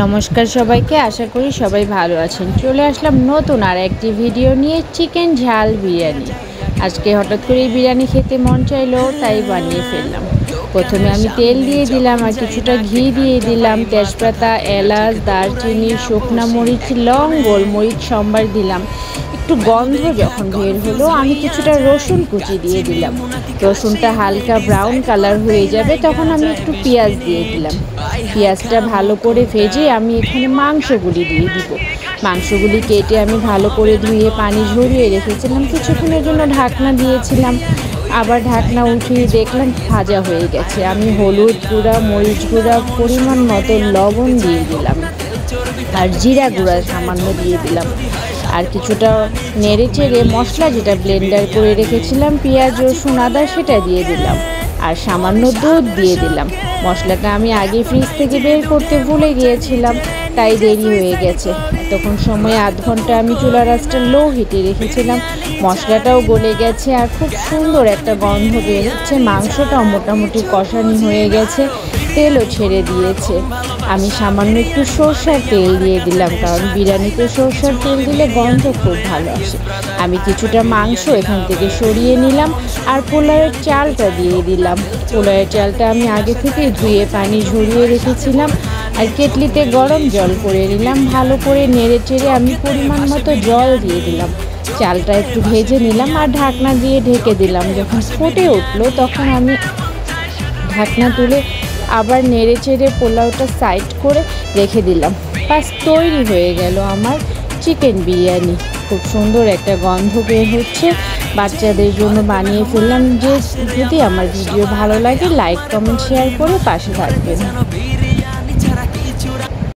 নমস্কার সবাইকে, আশা করি সবাই ভালো আছেন। চলে আসলাম নতুন আর একটি ভিডিও নিয়ে, চিকেন ঝাল বিরিয়ানি। আজকে হঠাৎ করে বিরিয়ানি খেতে মন চাইলো, তাই বানিয়ে ফেললাম। প্রথমে আমি তেল দিয়ে দিলাম আর কিছুটা ঘি দিয়ে দিলাম, তেজপাতা, এলাচ, দারচিনি, শুকনা মরিচ, লং, গোলমরিচ সম্বার দিলাম। একটু গন্ধ যখন বের হলো আমি কিছুটা রসুন কুচি দিয়ে দিলাম। রসুনটা হালকা ব্রাউন কালার হয়ে যাবে তখন আমি একটু পেঁয়াজ দিয়ে দিলাম। পেঁয়াজটা ভালো করে ভেজে আমি এখানে মাংসগুলি দিয়ে দিব। মাংসগুলি কেটে আমি ভালো করে ধুয়ে পানি ঝরিয়ে রেখেছিলাম, কিছুক্ষণের জন্য ঢাকনা দিয়েছিলাম। আবার ঢাকনা উঠিয়ে দেখলাম ভাজা হয়ে গেছে। আমি হলুদ গুঁড়া, মরিচ গুঁড়া, পরিমাণ মতো লবণ দিয়ে দিলাম আর জিরা গুঁড়া সামান্য দিয়ে দিলাম। আর কিছুটা নেড়ে চেড়ে মশলা যেটা ব্লেন্ডার করে রেখেছিলাম, পেঁয়াজ, রসুন, আদা, সেটা দিয়ে দিলাম আর সামান্য দুধ দিয়ে দিলাম। মশলাটা আমি আগে ফ্রিজ থেকে বের করতে ভুলে গিয়েছিলাম, তাই দেরি হয়ে গেছে। তখন সময় আধ ঘন্টা আমি চুলার আঁচটা লো হিটে রেখেছিলাম। মশলাটাও গলে গেছে আর খুব সুন্দর একটা গন্ধ বের হচ্ছে। মাংসটাও মোটামুটি কষানি হয়ে গেছে, তেলও ছেড়ে দিয়েছে। আমি সামান্য একটু সরষের তেল দিয়ে দিলাম, কারণ বিরিয়ানিতে সরষের তেল দিলে গন্ধ খুব ভালো আসে। আমি কিছুটা মাংস এখান থেকে সরিয়ে নিলাম আর পোলাওয়ের চালটা দিয়ে দিলাম। পোলাওয়ের চালটা আমি আগে থেকে ধুয়ে পানি ঝরিয়ে রেখেছিলাম আর কেটলিতে গরম জল করে নিলাম। ভালো করে নেড়ে চেড়ে আমি পরিমাণ মতো জল দিয়ে দিলাম। চালটা একটু ভেজে নিলাম আর ঢাকনা দিয়ে ঢেকে দিলাম। যখন ফুটে উঠলো তখন আমি ঢাকনা তুলে আবার নেড়ে চেড়ে পোলাওটা সাইড করে রেখে দিলাম। বাস তৈরি হয়ে গেল আমার চিকেন বিরিয়ানি। খুব সুন্দর একটা গন্ধ বের হচ্ছে। বাচ্চাদের জন্য বানিয়ে ফেললাম। যদি আমার ভিডিও ভালো লাগে লাইক, কমেন্ট, শেয়ার করে পাশে থাকবেন।